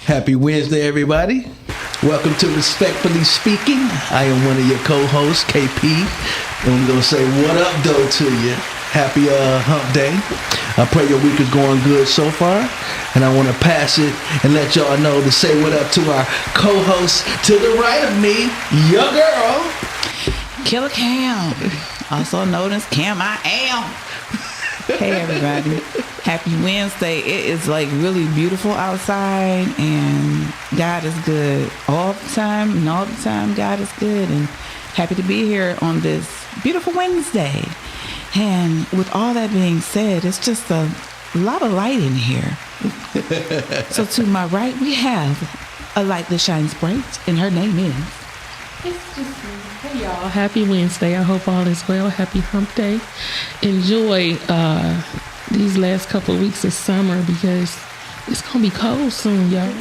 Happy Wednesday, everybody. Welcome to Respectfully Speaking. I am one of your co-hosts, KP, and we're going to say what up, though, to you. Happy hump day. I pray your week is going good so far, and I want to pass it and let y'all know to say what up to our co-host to the right of me, your girl, Killer Cam, also known as Cam I Am. Hey everybody, happy Wednesday. It is like really beautiful outside and God is good all the time, and all the time God is good, and happy to be here on this beautiful Wednesday. And with all that being said, it's just a lot of light in here. So to my right we have a light that shines bright, and her name is... It's just me. Hey y'all, happy Wednesday. I hope all is well. Happy hump day. Enjoy these last couple of weeks of summer because it's gonna be cold soon, y'all.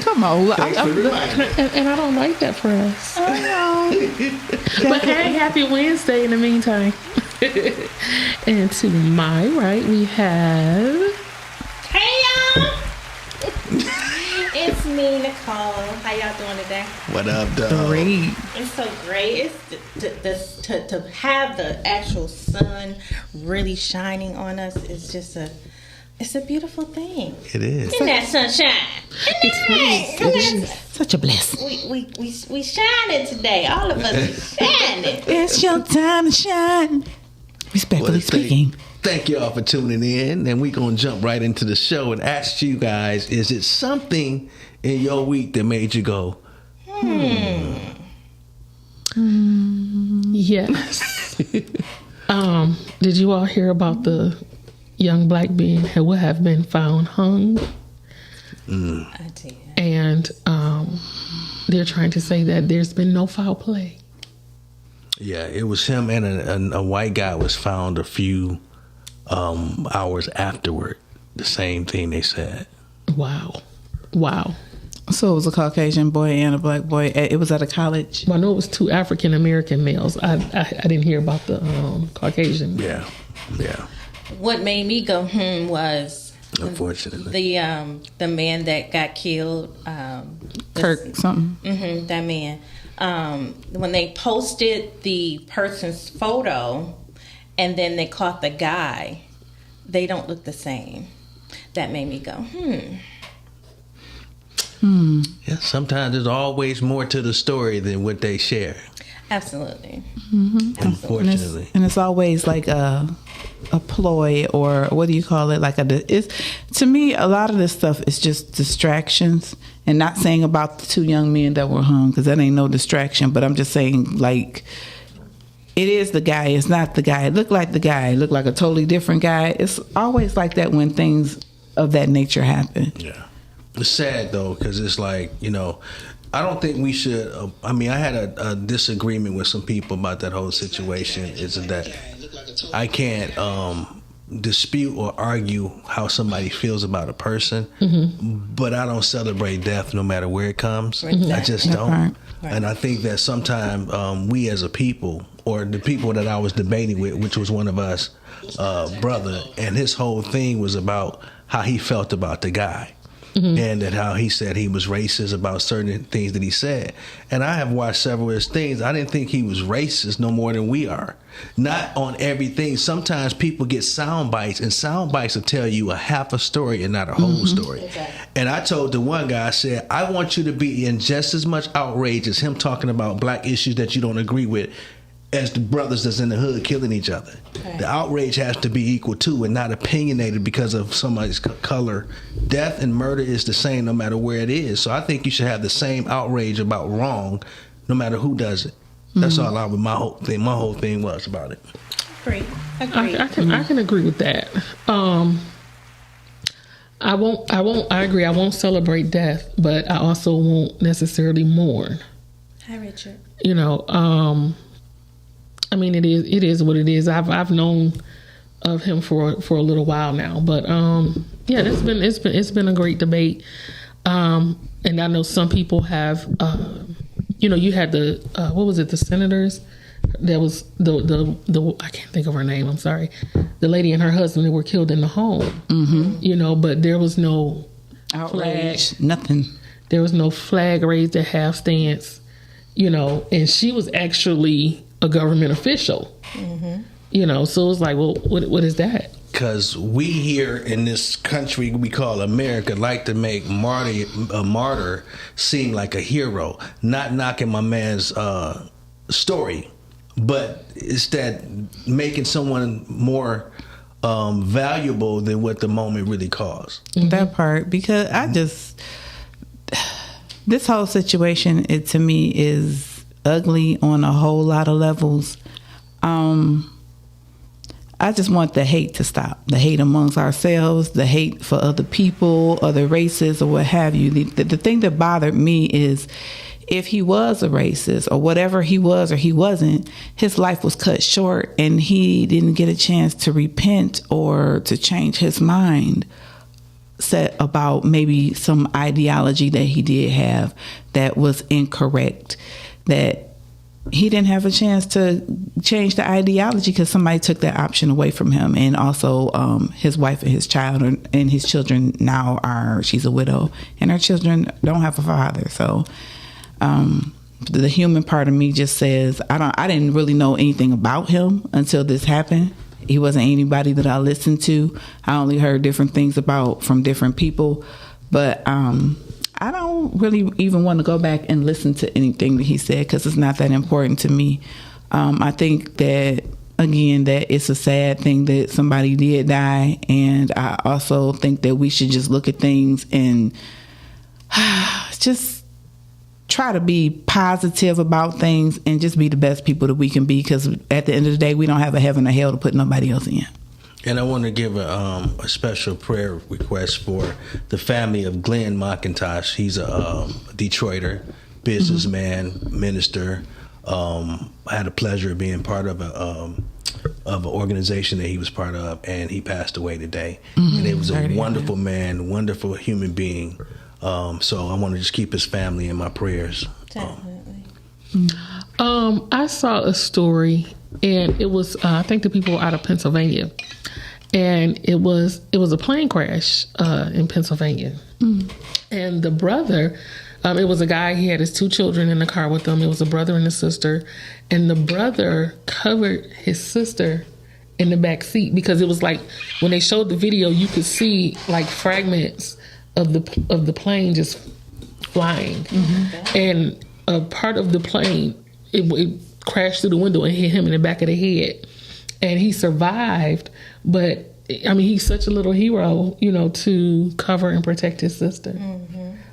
Come on. And I don't like that for us. But hey, happy Wednesday in the meantime. And to my right we have... Hey y'all! It's me, Nicole. How y'all doing today? what up, dog? Great. It's so great. It's to have the actual sun really shining on us is just it's a beautiful thing. It is. Isn't that sunshine? It is such a blessing. We shining today. All of us is shining. It's your time to shine. Respectfully Well, speaking. Thank y'all for tuning in, and we're going to jump right into the show and ask you guys, is it something in your week that made you go, Yes. Did you all hear about the young black man who would have been found hung? I did. And they're trying to say that there's been no foul play. Yeah, it was him and a white guy was found a few hours afterward. The same thing they said. Wow. So it was a Caucasian boy and a black boy. It was at a college. Well, I know it was two African American males. I didn't hear about the Caucasian. Yeah. What made me go was Unfortunately. the man that got killed. Kirk something. That man. When they posted the person's photo and then they caught the guy, they don't look the same. That made me go, Yeah, sometimes there's always more to the story than what they share. Absolutely. Unfortunately. And it's always like a ploy, or what do you call it? To me, a lot of this stuff is just distractions. And not saying about the two young men that were hung, because that ain't no distraction. But I'm just saying, like, it is the guy. It's not the guy. It looked like the guy. It looked like a totally different guy. It's always like that when things of that nature happen. Yeah. It's sad, though, because it's like, I don't think we should. I had a disagreement with some people about that whole situation. Is that I can't dispute or argue how somebody feels about a person, but I don't celebrate death no matter where it comes. Exactly. I just don't. Right. And I think that sometimes we as a people, or the people that I was debating with, which was one of us, brother, and his whole thing was about how he felt about the guy. And that how he said he was racist about certain things that he said. And I have watched several of his things. I didn't think he was racist no more than we are. Not on everything. Sometimes people get sound bites, and sound bites will tell you a half a story and not a whole story. Exactly. And I told the one guy, I said, I want you to be in just as much outrage as him talking about black issues that you don't agree with as the brothers that's in the hood killing each other. Okay. The outrage has to be equal too, and not opinionated because of somebody's color. Death and murder is the same no matter where it is. So I think you should have the same outrage about wrong no matter who does it. That's all my whole thing was about it. Agree. I can agree with that. I agree. I won't celebrate death, but I also won't necessarily mourn. Hi, Richard. It is what it is. I've known of him for a little while now, but it's been a great debate. And I know some people have, you had the senators There was the I can't think of her name. I'm sorry. The lady and her husband, they were killed in the home. Mm-hmm. You know, but there was no Outrage, nothing. There was no flag raised at half stance, and she was actually a government official. So it was like, well, what is that? Because we here in this country we call America like to make a martyr seem like a hero. Not knocking my man's story, but it's that making someone more valuable than what the moment really caused. That part, because this whole situation, to me is ugly on a whole lot of levels. I just want the hate to stop. The hate amongst ourselves, the hate for other people, other races, or what have you. The thing that bothered me is if he was a racist or whatever he was or he wasn't, his life was cut short and he didn't get a chance to repent or to change his mind set about maybe some ideology that he did have that was incorrect, that he didn't have a chance to change the ideology because somebody took that option away from him. And also his wife and his child and his children she's a widow and her children don't have a father. So the human part of me just says, I didn't really know anything about him until this happened. He wasn't anybody that I listened to. I only heard different things from different people, but I don't really even want to go back and listen to anything that he said because it's not that important to me. I think that, again, that it's a sad thing that somebody did die. And I also think that we should just look at things and just try to be positive about things and just be the best people that we can be, because at the end of the day, we don't have a heaven or hell to put nobody else in. And I want to give a special prayer request for the family of Glenn McIntosh. He's a Detroiter, businessman, minister. I had the pleasure of being part of an organization that he was part of, and he passed away today. And it was a wonderful man, wonderful human being. So I want to just keep his family in my prayers. Definitely. I saw a story, and it was I think the people were out of Pennsylvania, and it was a plane crash in Pennsylvania, and the brother, it was a guy. He had his 2 children in the car with him. It was a brother and a sister, and the brother covered his sister in the back seat because it was like when they showed the video, you could see like fragments of the plane just flying, and a part of the plane it crashed through the window and hit him in the back of the head, and he survived. But I mean, he's such a little hero, to cover and protect his sister.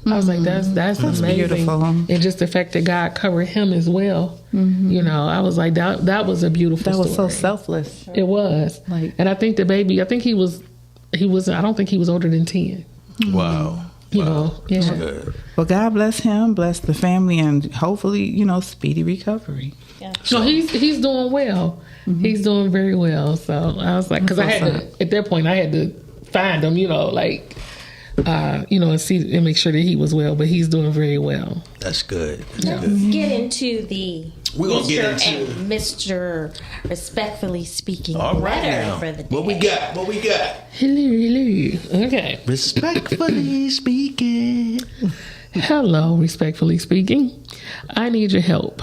I was like, that's amazing. Beautiful. And just the fact that God covered him as well. I was like, that was a beautiful story. That was so selfless. It was. And I think the baby, he was I don't think he was older than 10. Wow. Yeah. Good. Well, God bless him, bless the family, and hopefully, speedy recovery. Yeah. So he's doing well. He's doing very well. So I was like, because I had to, at that point, I had to find him, and see and make sure that he was well. But he's doing very well. That's good. Let's get into the Mr. Respectfully Speaking letter for the day. What we got? Hello. Okay. Respectfully speaking. Hello, respectfully speaking. I need your help.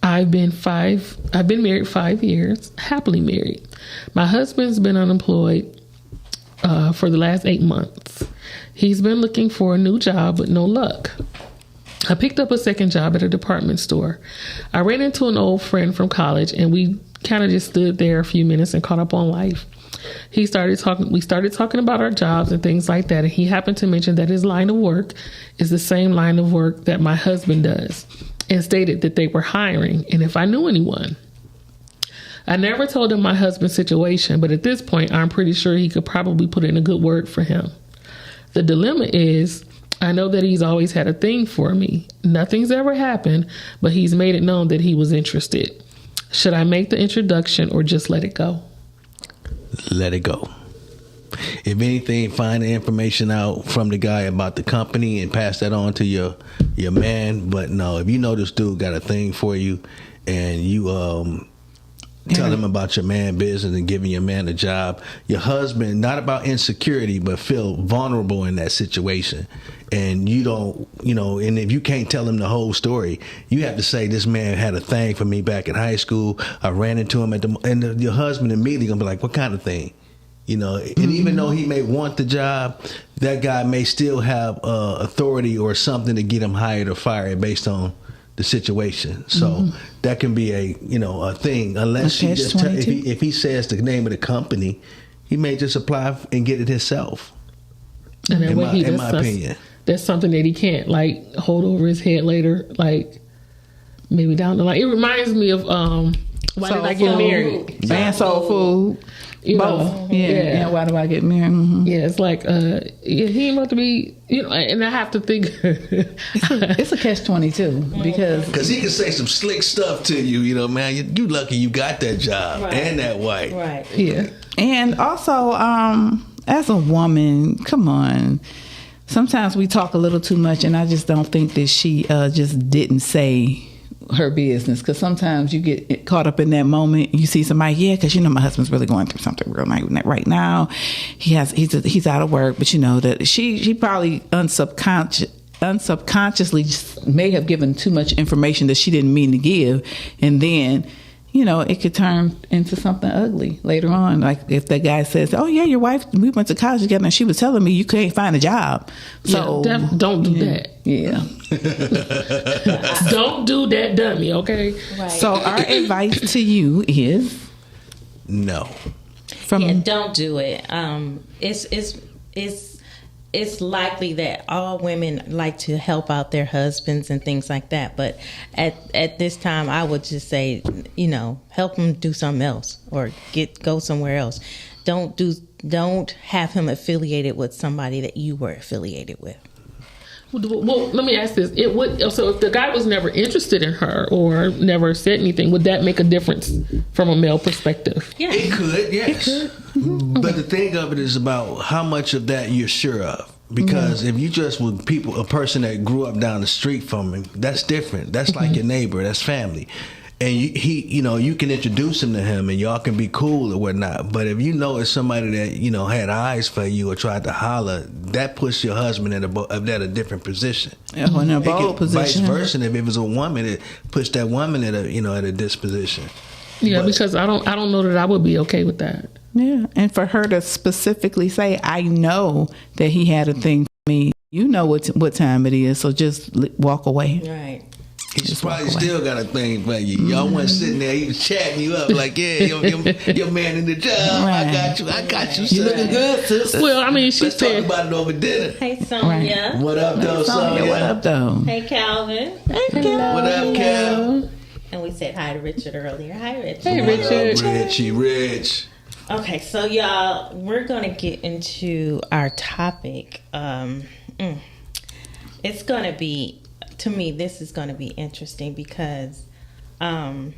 I've been married 5 years, happily married. My husband's been unemployed for the last 8 months. He's been looking for a new job, but no luck. I picked up a second job at a department store. I ran into an old friend from college, and we kind of just stood there a few minutes and caught up on life. We started talking about our jobs and things like that, and he happened to mention that his line of work is the same line of work that my husband does, and stated that they were hiring and if I knew anyone. I never told him my husband's situation, but at this point, I'm pretty sure he could probably put in a good word for him. The dilemma is, I know that he's always had a thing for me. Nothing's ever happened, but he's made it known that he was interested. Should I make the introduction or just let it go? Let it go. If anything, find the information out from the guy about the company and pass that on to your man. But no, if you know this dude got a thing for you and you Tell him about your man business and giving your man a job. Your husband, not about insecurity, but feel vulnerable in that situation. And you don't, and if you can't tell him the whole story, you have to say, this man had a thing for me back in high school. I ran into him and your husband immediately gonna be like, what kind of thing? And even though he may want the job, that guy may still have authority or something to get him hired or fired based on the situation. So that can be a thing, unless he just if he says the name of the company, he may just apply and get it himself. And then in my opinion, that's something that he can't hold over his head later, maybe down the line. It reminds me of Why Did I Get Married? And Soul Food. Both. Yeah. Why do I get married? Mm-hmm. Yeah, it's like he ain't about to be, and I have to think. It's a catch-22 because he can say some slick stuff to you. Man, you lucky you got that job and that wife. Right. Yeah. And also, as a woman, come on. Sometimes we talk a little too much, and I just don't think that she just didn't say her business, because sometimes you get caught up in that moment. You see somebody, because my husband's really going through something real right now. He's out of work, but that she probably unsubconsciously just may have given too much information that she didn't mean to give, and then it could turn into something ugly later on. Like if that guy says, "Oh yeah, your wife, we went to college together, and she was telling me you can't find a job." So don't do that. Yeah. Don't do that, dummy. Okay. Right. So our advice to you is no. Don't do it. It's likely that all women like to help out their husbands and things like that. But at this time, I would just say, help him do something else or go somewhere else. Don't have him affiliated with somebody that you were affiliated with. Well, let me ask this. So if the guy was never interested in her or never said anything, would that make a difference from a male perspective? Yeah. It could, yes. It could. But the thing of it is about how much of that you're sure of. Because if you just with a person that grew up down the street from him, that's different. That's like your neighbor. That's family. And you can introduce him to him and y'all can be cool or whatnot. But if it's somebody that, had eyes for you or tried to holler, that puts your husband in a different position. Yeah, in a bold position. Vice versa, if it was a woman, it puts that woman at a disposition. Yeah, because I don't know that I would be okay with that. Yeah, and for her to specifically say, "I know that he had a thing for me," what time it is, so just walk away. Right. He's probably still got a thing for you. Y'all wasn't sitting there, he was chatting you up like, yeah, your man in the job. Right. I got you, son. You looking good, sis. Well, I mean, Let's talk about it over dinner. Hey, Sonia. Right. What up, though, Sonia? What up, though? Hey, Calvin. Hey, Calvin. What up, Cal? And we said hi to Richard earlier. Hi, Richard. Hey, Richard. What up, Richie Rich? Okay, so y'all, we're going to get into our topic. It's going to be, to me, this is going to be interesting because life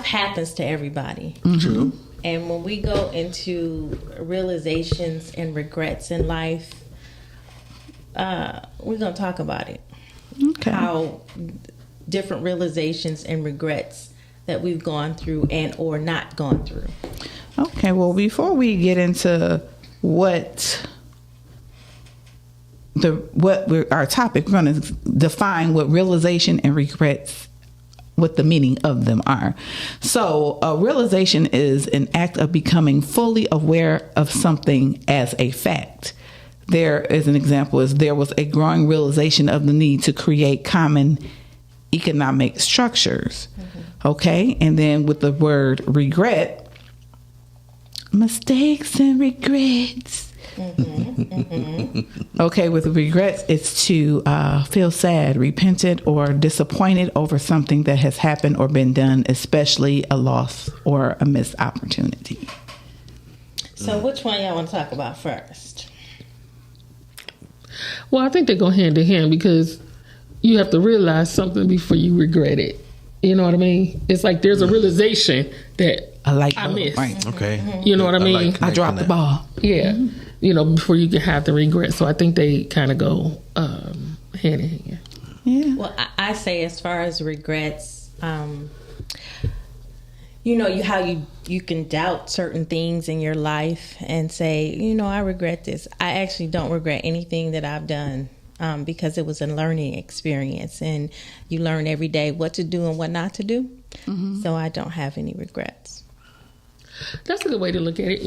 happens to everybody. True. And when we go into realizations and regrets in life, we're going to talk about it. Okay. How different realizations and regrets that we've gone through and or not gone through. Okay, well, before we get into our topic, we're going to define what realization and regrets, what the meaning of them are. So a realization is an act of becoming fully aware of something as a fact. There is an example, there was a growing realization of the need to create common economic structures. Okay, and then with the word regret, mistakes and regrets. Okay, with regrets, it's to feel sad, repentant, or disappointed over something that has happened or been done, especially a loss or a missed opportunity. So which one y'all want to talk about first? Well, I think they go hand in hand because you have to realize something before you regret it. You know what I mean? It's like there's a realization that I missed. Right. Okay. You know what I mean? I dropped the ball. Yeah. Before you can have the regret. So I think they kind of go hand in hand. Yeah. Well, I say as far as regrets, you can doubt certain things in your life and say, I regret this. I actually don't regret anything that I've done, because it was a learning experience, and you learn every day what to do and what not to do. Mm-hmm. So I don't have any regrets. That's a good way to look at it,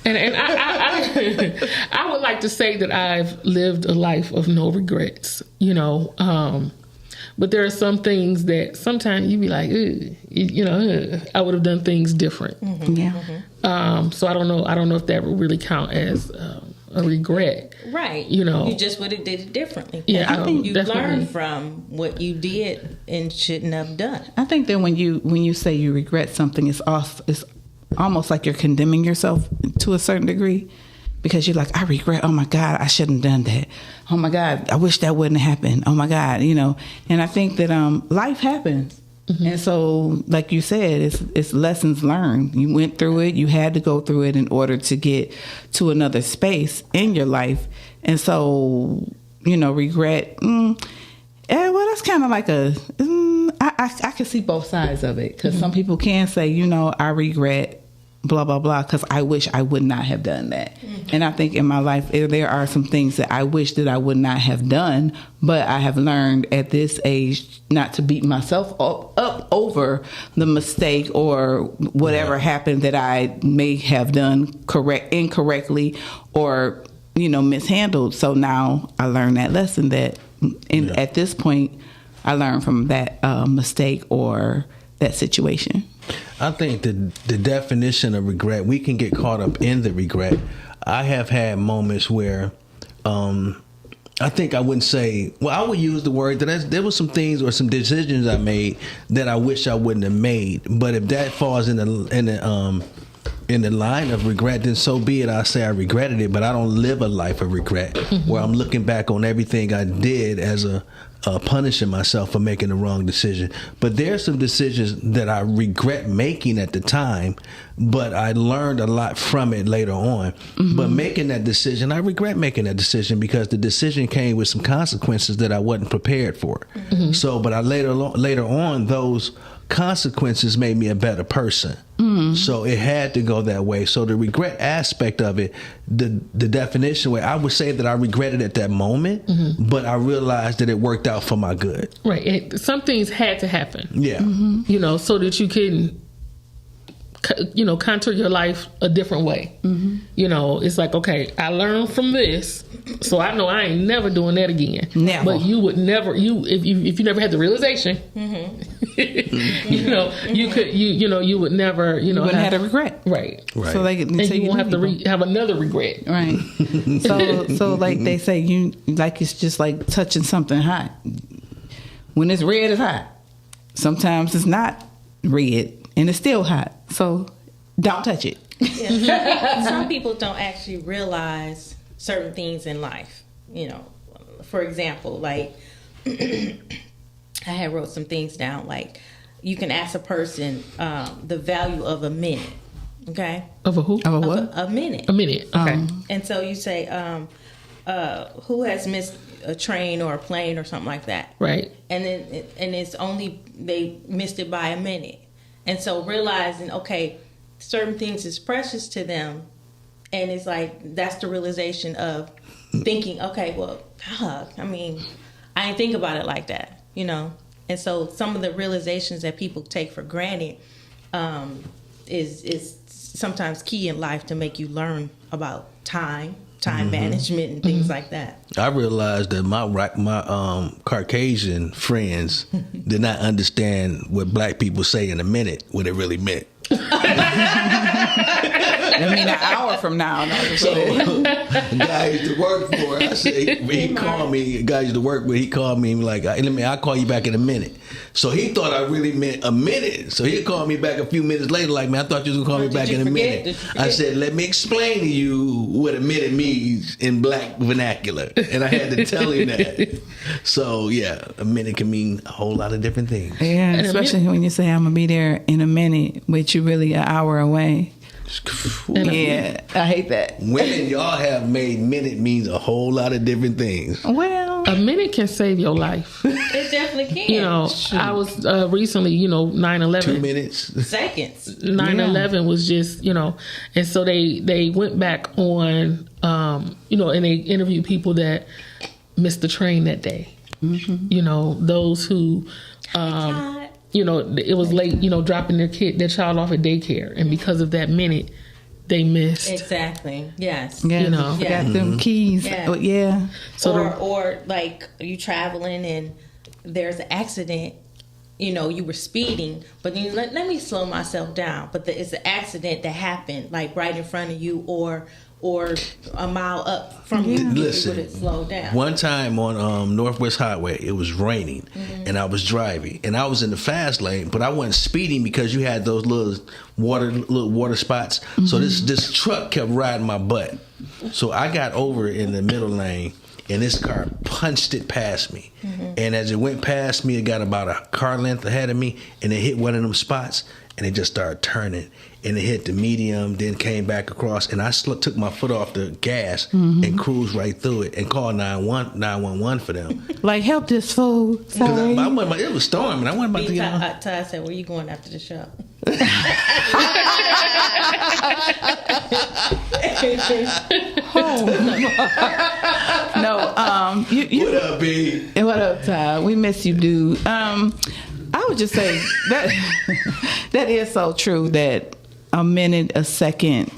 and I would like to say that I've lived a life of no regrets, but there are some things that sometimes you be like, I would have done things different. Mm-hmm. Yeah. Mm-hmm. So I don't know if that would really count as a regret. Right. You just would have did it differently. Yeah, I think you definitely learned from what you did and shouldn't have done. I think that when you say you regret something, it's almost like you're condemning yourself to a certain degree, because you're like, I regret, oh my God, I shouldn't have done that. Oh my God, I wish that wouldn't have happened. Oh my God, And I think that life happens. Mm-hmm. And so, like you said, it's lessons learned. You went through it. You had to go through it in order to get to another space in your life. And so, regret, well, that's kind of like I can see both sides of it. Because some people can say, I regret blah, blah, blah, because I wish I would not have done that. Mm-hmm. And I think in my life, there are some things that I wish that I would not have done, but I have learned at this age not to beat myself up over the mistake or whatever happened that I may have done incorrectly or, mishandled. So now I learned that lesson that at this point, I learned from that mistake or that situation. I think the definition of regret, we can get caught up in the regret. I have had moments where I think I wouldn't say, I would use the word that there was some things or some decisions I made that I wish I wouldn't have made. But if that falls in the line of regret, then so be it. I say I regretted it, but I don't live a life of regret where I'm looking back on everything I did as a punishing myself for making the wrong decision. But there's some decisions that I regret making at the time, but I learned a lot from it later on. Mm-hmm. But making that decision, I regret making that decision because the decision came with some consequences that I wasn't prepared for. Mm-hmm. So, but later on, those consequences made me a better person. Mm-hmm. So it had to go that way. So the regret aspect of it, the definition way, I would say that I regretted at that moment, but I realized that it worked out for my good. Right. Some things had to happen. Yeah. Mm-hmm. So that you can, contour your life a different way. Mm-hmm. It's like, okay, I learned from this, so I know I ain't never doing that again. Never. But you would never, if you never had the realization, you would never, you wouldn't have a regret. Right. So you won't have to have another regret. Right. So like they say, it's just like touching something hot. When it's red, it's hot. Sometimes it's not red and it's still hot. So don't touch it. Yeah. Some people don't actually realize certain things in life. For example, like I had wrote some things down. Like you can ask a person the value of a minute. Okay. Of a who? Of a what? A minute. A minute. Okay. And so you say, who has missed a train or a plane or something like that? Right. And then it's only they missed it by a minute. And so realizing, okay, certain things is precious to them. And it's like, that's the realization of thinking, okay, well, I didn't think about it like that, And so some of the realizations that people take for granted is sometimes key in life to make you learn about time management and things like that. I realized that my Caucasian friends did not understand what black people say in a minute, what it really meant. I mean, an hour from now. So, a guy used to work for, I said, he called me, a guy used to work with, he called me like, I'll call you back in a minute. So he thought I really meant a minute. So he called me back a few minutes later like, man, I thought you was going to call me back in a minute. I said, let me explain to you what a minute means in black vernacular. And I had to tell him that. So, yeah, a minute can mean a whole lot of different things. Yeah, especially when you say I'm going to be there in a minute, but you're really an hour away. Yeah, I hate that. Women, y'all have made minute means a whole lot of different things. Well, a minute can save your life. It definitely can. You know, I was recently, 9/11. 2 minutes. Seconds. 9/11 was just, and so they went back on, and they interviewed people that missed the train that day. Mm-hmm. Those who, it was late, dropping their child off at daycare, and because of that minute, they missed. Exactly. Yes. Yeah, got them keys. Yeah. So or like you traveling and there's an accident. You were speeding, but then let me slow myself down. But it's an accident that happened, like right in front of you, or a mile up from you. Listen, you would slow down. One time on Northwest Highway, it was raining, and I was driving, and I was in the fast lane, but I wasn't speeding because you had those little water spots. So this truck kept riding my butt. So I got over in the middle lane, and this car punched it past me. And as it went past me, it got about a car length ahead of me, and it hit one of them spots, and it just started turning. And it hit the medium, then came back across, and I took my foot off the gas and cruised right through it and called 911 for them. Like, help this fool. Sorry. It was storming. I wasn't about to get on. Ty said, where you going after the show? No, What up, B? What up, Ty? We miss you, dude. I would just say that that is so true, that a minute, a second.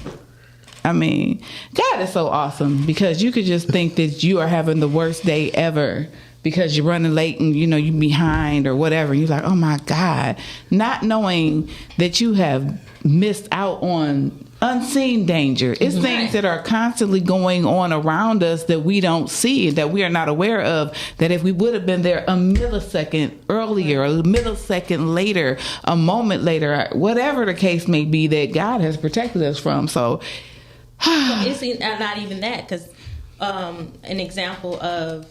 I mean, God is so awesome, because you could just think that you are having the worst day ever because you're running late and you're behind or whatever. You're like, oh my God, not knowing that you have missed out on unseen danger. It's things that are constantly going on around us that we don't see, that we are not aware of, that if we would have been there a millisecond earlier, a millisecond later, a moment later, whatever the case may be, that God has protected us from. So it's not even that, because an example of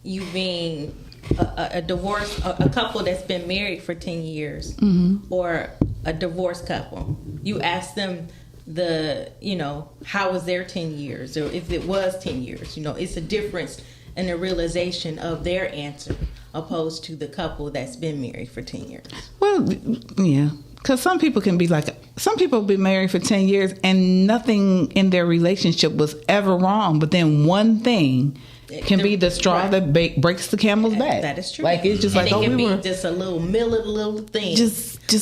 you being a divorce, a couple that's been married for 10 years, or a divorced couple, you ask them how was their 10 years, or if it was 10 years, it's a difference in the realization of their answer opposed to the couple that's been married for 10 years. Well, yeah, because some people have been married for 10 years and nothing in their relationship was ever wrong, but then one thing can be the straw that breaks the camel's back. That is true. Like, it's just and it can be just a little thing,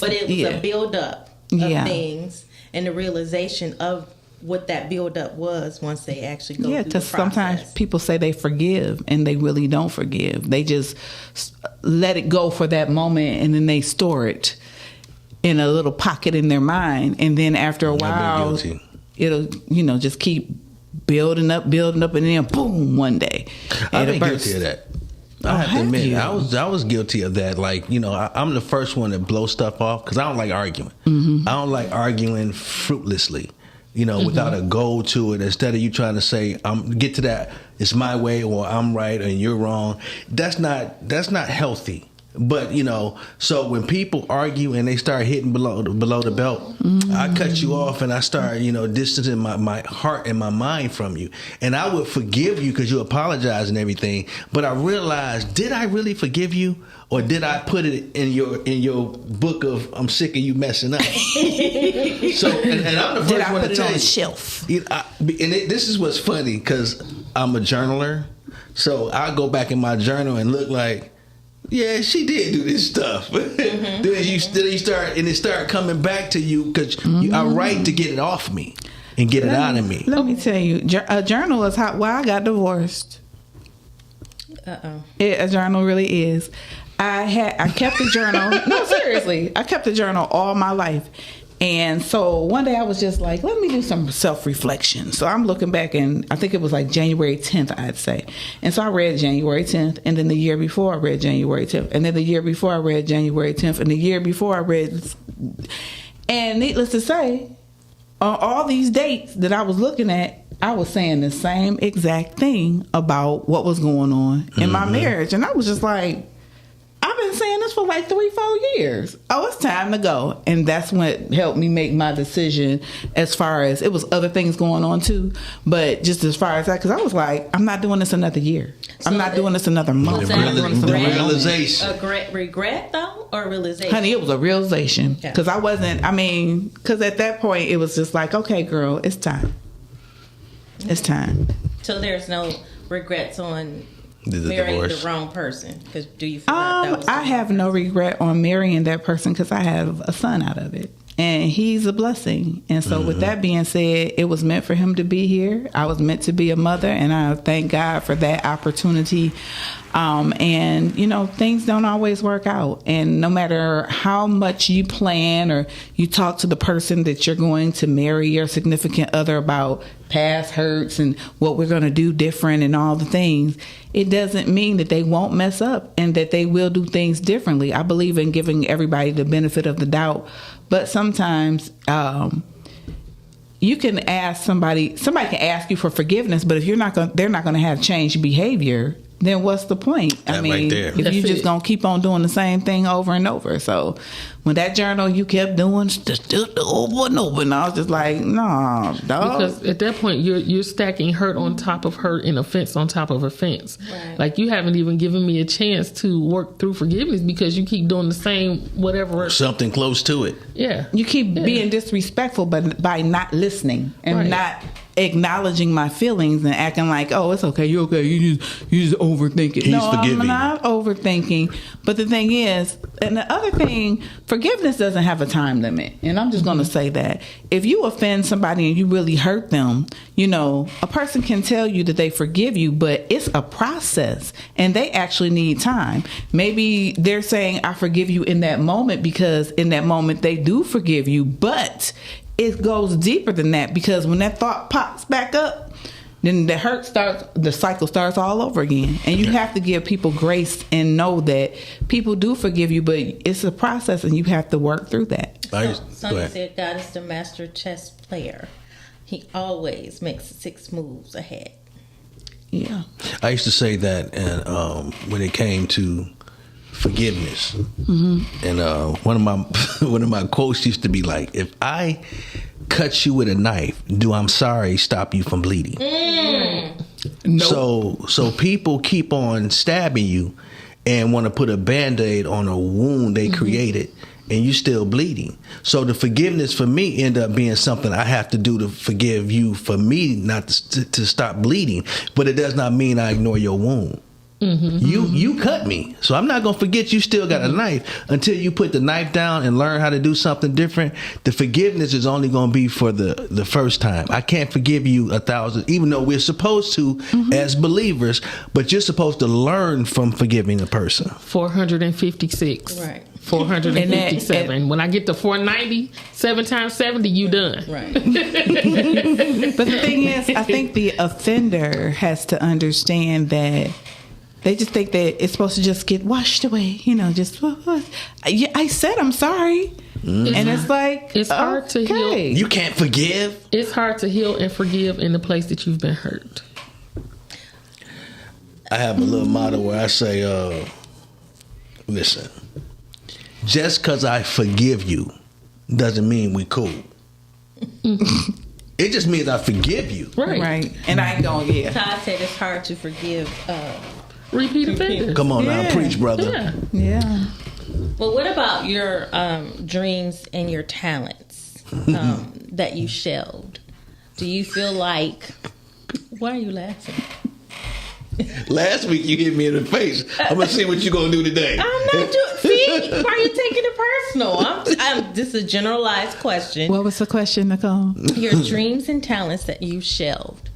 but it was a build up of things and the realization of what that build up was once they actually go through the process. Because sometimes people say they forgive and they really don't forgive. They just let it go for that moment, and then they store it in a little pocket in their mind, and then after a while it'll just keep building up, and then boom, one day I've been guilty of that. I have to admit, I was guilty of that. Like, I'm the first one to blow stuff off because I don't like arguing. I don't like arguing fruitlessly, without a goal to it. Instead of you trying to say, get to that, it's my way, or I'm right and you're wrong. That's not healthy. But, so when people argue and they start hitting below the belt, I cut you off and I start, distancing my heart and my mind from you. And I would forgive you because you apologize and everything. But I realized, did I really forgive you? Or did I put it in your book of I'm sick of you messing up? So, and I'm the first one to tell you. Shelf? This is what's funny, because I'm a journaler. So I go back in my journal and look like, yeah, she did do this stuff. Then you start coming back to you because I write to get it off me and get it out of me. Let me tell you, a journal is why I got divorced. A journal really is. I kept a journal. No, seriously, I kept a journal all my life. And so one day I was just like, let me do some self-reflection. So I'm looking back, and I think it was like January 10th, I'd say. And so I read January 10th, and then the year before I read January 10th, and then the year before I read January 10th, and the year before I read. And needless to say, on all these dates that I was looking at, I was saying the same exact thing about what was going on in my marriage. And I was just like, I've been been saying this for like 3-4 years. Oh, it's time to go. And that's what helped me make my decision, as far as it was other things going on too. But just as far as that, because I was like, I'm not doing this another year. I'm not doing this another month. Was I'm that not doing this The another moment. realization. a regret though, or realization? Honey, it was a realization. Yeah. Because because at that point, it was just like, okay, girl, it's time. It's time. So there's no regrets on The marrying divorce. the wrong person. Because do you feel like that was I have no regret on marrying that person because I have a son out of it. And he's a blessing. And so with that being said, it was meant for him to be here. I was meant to be a mother, and I thank God for that opportunity. And, you know, things don't always work out. And no matter how much you plan or you talk to the person that you're going to marry, your significant other, about past hurts and what we're going to do different and all the things, it doesn't mean that they won't mess up and that they will do things differently. I believe in giving everybody the benefit of the doubt. But sometimes you can ask somebody can ask you for forgiveness, but if they're not going to have changed behavior, then what's the point? That right there. If That's you're just it. going to keep on doing the same thing over and over. So when that journal you kept doing just over and over, and I was just like, nah, dog. Because at that point, you're stacking hurt on top of hurt and offense on top of offense. Right. Like, you haven't even given me a chance to work through forgiveness because you keep doing the same whatever. Something close to it. Yeah. You keep being disrespectful by not listening and Right. not acknowledging my feelings and acting like, oh, it's okay, you're okay, you just overthink it. He's No, forgiving. I'm not overthinking. But the thing is, and the other thing, forgiveness doesn't have a time limit. And I'm just going to say that if you offend somebody and you really hurt them, you know, a person can tell you that they forgive you, but it's a process and they actually need time. Maybe they're saying, I forgive you in that moment because in that moment they do forgive you, but it goes deeper than that, because when that thought pops back up, then the cycle starts all over again. And you have to give people grace and know that people do forgive you, but it's a process and you have to work through that. Go Sonny ahead. said God is the master chess player. He always makes 6 moves ahead. Yeah. I used to say that, and when it came to forgiveness, and one of my quotes used to be like, "If I cut you with a knife, do I'm sorry stop you from bleeding?" Nope. So people keep on stabbing you and want to put a Band-Aid on a wound they created, and you still bleeding. So the forgiveness for me end up being something I have to do to forgive you for me not to stop bleeding. But it does not mean I ignore your wound. You cut me, so I'm not gonna forget you still got a knife until you put the knife down and learn how to do something different. The forgiveness is only gonna be for the first time. I can't forgive you 1,000, even though we're supposed to as believers, but you're supposed to learn from forgiving a person. 456. Right. 457. When I get to 490, 7 times 70, you done. Right. But the thing is, I think the offender has to understand that they just think that it's supposed to just get washed away. You know, just, yeah, I said I'm sorry. And it's like, It's hard to heal. okay. You can't forgive. It's hard to heal and forgive in the place that you've been hurt. I have a little motto where I say, listen, just because I forgive you doesn't mean we cool. It just means I forgive you. Right. Right. And I ain't going, yeah. Todd said it's hard to forgive. Repeat offenders. Come on now, Yeah. preach, brother. Yeah. Yeah. But what about your dreams and your talents that you shelved? Do you feel like... Why are you laughing? Last week you hit me in the face. I'm gonna see what you're gonna do today. I'm not doing... See? Why are you taking it personal? This is a generalized question. What was the question, Nicole? Your dreams and talents that you shelved.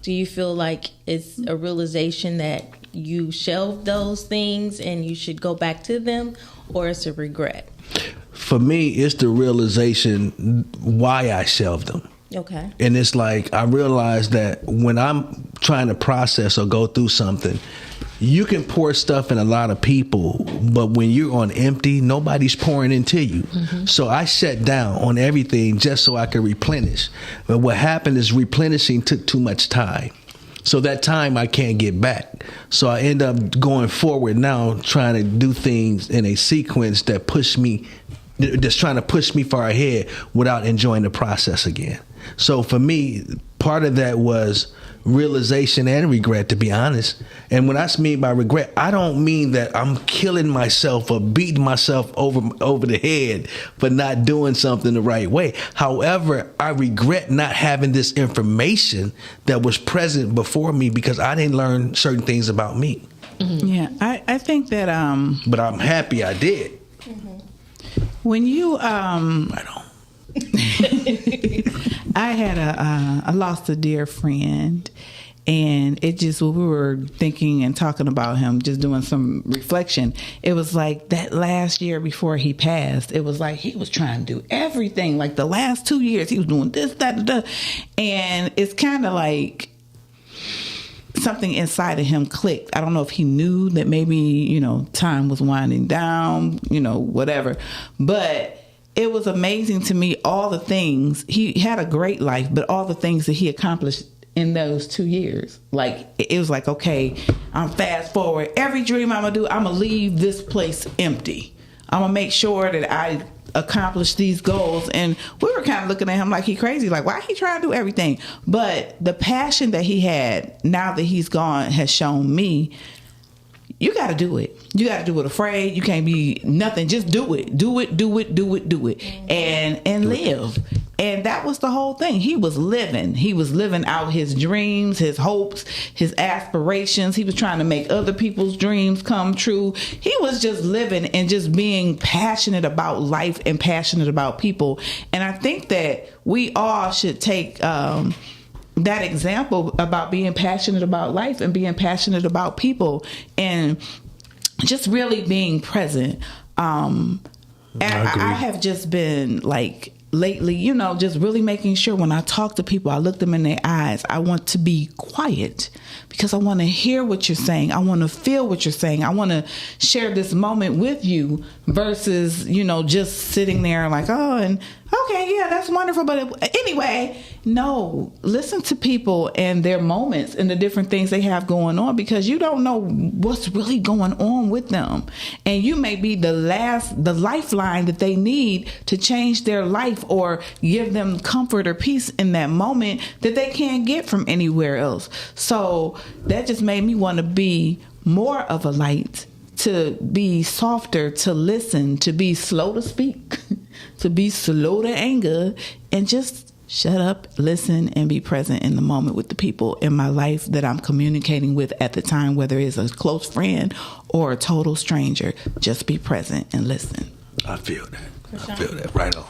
Do you feel like it's a realization that you shelved those things and you should go back to them, or it's a regret? For me, it's the realization why I shelved them. Okay. And it's like I realized that when I'm trying to process or go through something, you can pour stuff in a lot of people, but when you're on empty, nobody's pouring into you. So I shut down on everything just so I could replenish. But what happened is replenishing took too much time. So that time I can't get back. So I end up going forward now, trying to do things in a sequence that push me, just trying to push me far ahead without enjoying the process again. So for me, part of that was realization and regret, to be honest. And when I mean by regret, I don't mean that I'm killing myself or beating myself over the head for not doing something the right way. However, I regret not having this information that was present before me because I didn't learn certain things about me. Mm-hmm. Yeah, I think that but I'm happy I did. When you Right on. I lost a dear friend, and it just, when we were thinking and talking about him, just doing some reflection, it was like that last year before he passed, it was like he was trying to do everything. Like the last 2 years, he was doing this, that, that. And it's kind of like something inside of him clicked. I don't know if he knew that maybe, time was winding down, whatever. But it was amazing to me, all the things. He had a great life, but all the things that he accomplished in those 2 years. Like, it was like, okay, I'm fast forward. Every dream I'm going to do, I'm going to leave this place empty. I'm going to make sure that I accomplish these goals. And we were kind of looking at him like he crazy, like, why he trying to do everything? But the passion that he had, now that he's gone, has shown me, you got to do it. You got to do it afraid. You can't be nothing. Just do it. Do it, do it, do it, do it. And live. And that was the whole thing. He was living. He was living out his dreams, his hopes, his aspirations. He was trying to make other people's dreams come true. He was just living and just being passionate about life and passionate about people. And I think that we all should take that example about being passionate about life and being passionate about people and just really being present. And I have just been like, lately, just really making sure when I talk to people, I look them in their eyes. I want to be quiet because I want to hear what you're saying. I want to feel what you're saying. I want to share this moment with you versus, just sitting there like, oh, and okay, yeah, that's wonderful. But anyway, no, listen to people and their moments and the different things they have going on, because you don't know what's really going on with them. And you may be the lifeline that they need to change their life or give them comfort or peace in that moment that they can't get from anywhere else. So that just made me want to be more of a light, to be softer, to listen, to be slow to speak, to be slow to anger, and just shut up, listen, and be present in the moment with the people in my life that I'm communicating with at the time, whether it's a close friend or a total stranger. Just be present and listen. I feel that. I feel that. Right on.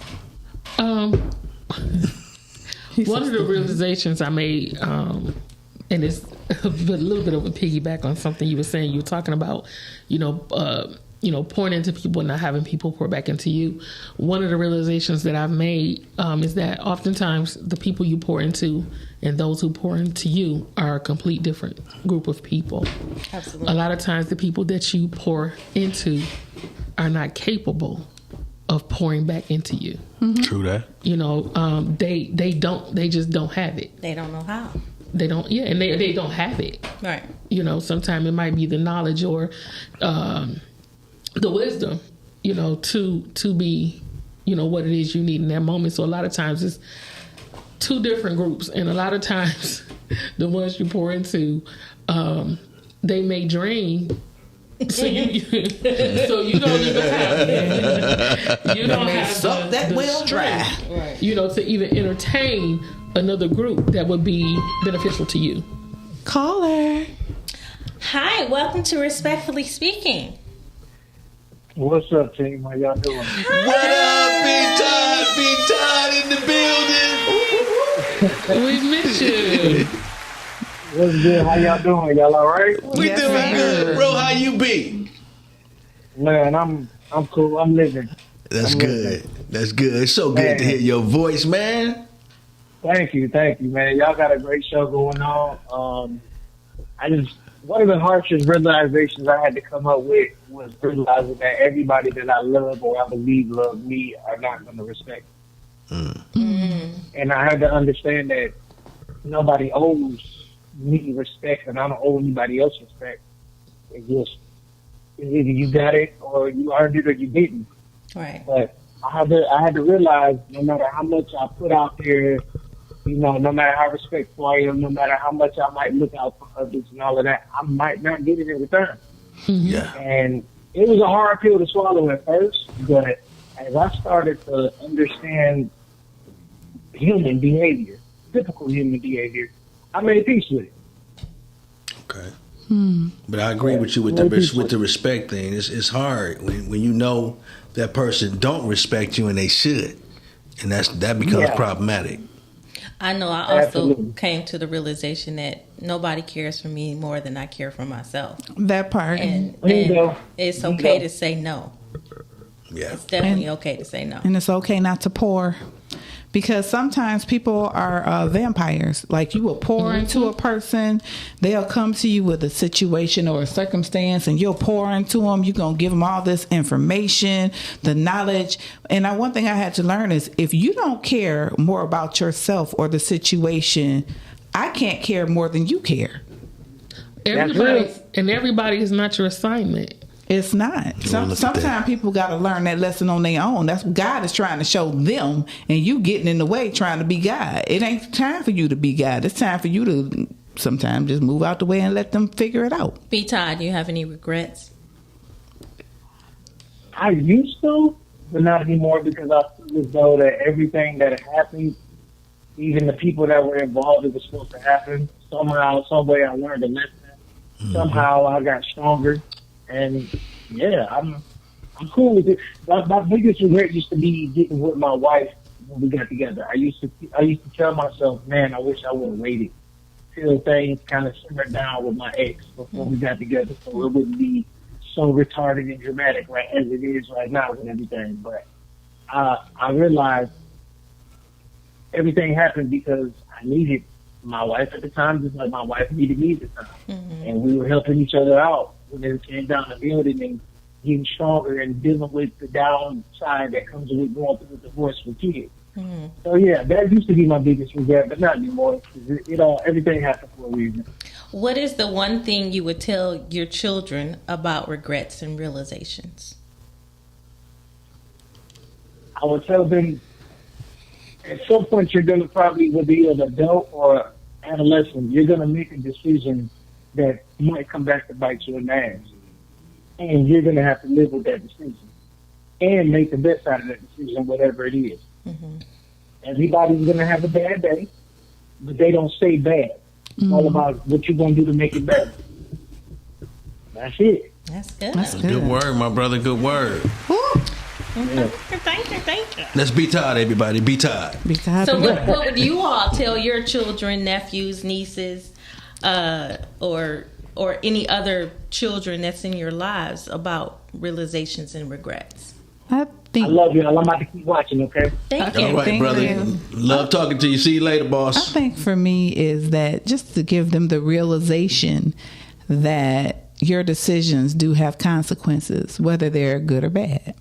One of the realizations I made, and it's a little bit of a piggyback on something you were saying. You were talking about, pouring into people and not having people pour back into you. One of the realizations that I've made is that oftentimes the people you pour into and those who pour into you are a complete different group of people. Absolutely. A lot of times the people that you pour into are not capable of pouring back into you. Mm-hmm. True that. They just don't have it. They don't know how. They don't, and they don't have it. Right. Sometimes it might be the knowledge or the wisdom, to be, what it is you need in that moment. So a lot of times it's two different groups, and a lot of times the ones you pour into, they may drain. So you don't even have you don't have that well dry, right? To even entertain another group that would be beneficial to you. Caller. Hi, welcome to Respectfully Speaking. What's up, team? How y'all doing? What up, Big Todd in the building? We miss you. What's good? How y'all doing? Y'all all right? We Yes, doing sir. good, bro. How you be? Man, I'm cool. I'm living. That's good. That's good. It's so good to hear your voice, man. Thank you, man. Y'all got a great show going on. One of the harshest realizations I had to come up with was realizing that everybody that I love or I believe love me are not going to respect me. And I had to understand that nobody owes me respect and I don't owe anybody else respect. It's just either you got it or you earned it or you didn't. Right. But I had to realize no matter how much I put out there, you know, no matter how respectful I am, no matter how much I might look out for others and all of that, I might not get it in return. Yeah. And it was a hard pill to swallow at first, but as I started to understand human behavior, typical human behavior, I made peace with it. Okay. But I agree with you with the respect thing. It's hard when you know that person don't respect you and they should, and that becomes problematic. I know I also Absolutely. came to the realization that nobody cares for me more than I care for myself. That part. And There you go. it's There you okay go. to say no. Yeah. It's definitely okay to say no. And it's okay not to pour. Because sometimes people are vampires. Like you will pour into a person, they'll come to you with a situation or a circumstance, and you'll pour into them. You're going to give them all this information, the knowledge. And one thing I had to learn is if you don't care more about yourself or the situation, I can't care more than you care. Everybody is not your assignment. It's not. look at that. Sometimes people got to learn that lesson on their own. That's what God is trying to show them, and you getting in the way trying to be God. It ain't time for you to be God. It's time for you to sometimes just move out the way and let them figure it out. B. Todd, do you have any regrets? I used to, but not anymore because I feel as though that everything that happened, even the people that were involved, it was supposed to happen. Somehow, some way, I learned a lesson. Somehow, I got stronger, and yeah, I'm cool with it. My biggest regret used to be getting with my wife when we got together. I used to tell myself, man, I wish I would have waited till things kind of simmered down with my ex before we got together, so it wouldn't be so retarded and dramatic right as it is right now with everything. But I realized everything happened because I needed my wife at the time, just like my wife needed me at the time. And we were helping each other out when it came down to building and getting stronger and dealing with the downside that comes with going through a divorce with kids. So yeah, that used to be my biggest regret, but not anymore. Everything happened for a reason. What is the one thing you would tell your children about regrets and realizations? I would tell them at some point you're going to probably, whether you're an adult or adolescent, you're going to make a decision that might come back to bite you in the ass. And you're going to have to live with that decision and make the best out of that decision, whatever it is. Everybody's going to have a bad day, but they don't stay bad. It's all about what you're going to do to make it better. That's it. That's good. That's Good word, my brother. Good word. Thank you. Let's be Todd, everybody. Be Todd. So what would you all tell your children, nephews, nieces, or any other children that's in your lives about realizations and regrets? I I love y'all. I'm about to keep watching, okay? Thank you. All right, Thank brother. you. Love talking to you. See you later, I boss. think for me is that just to give them the realization that your decisions do have consequences, whether they're good or bad.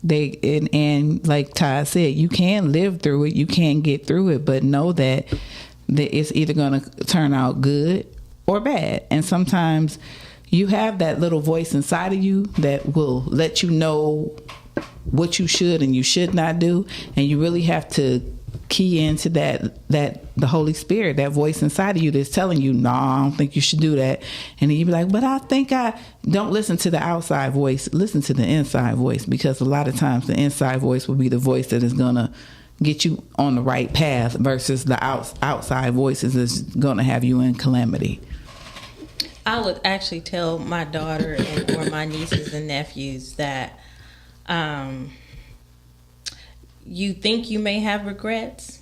And like Ty said, you can live through it, you can get through it, but know that it's either going to turn out good or bad. And sometimes you have that little voice inside of you that will let you know what you should and you should not do, and you really have to key into that the Holy Spirit, that voice inside of you that's telling you, no, I don't think you should do that. And then you be like, but I think don't listen to the outside voice, listen to the inside voice, because a lot of times the inside voice will be the voice that is going to get you on the right path versus the outside voices is going to have you in calamity. I would actually tell my daughter or my nieces and nephews that you think you may have regrets,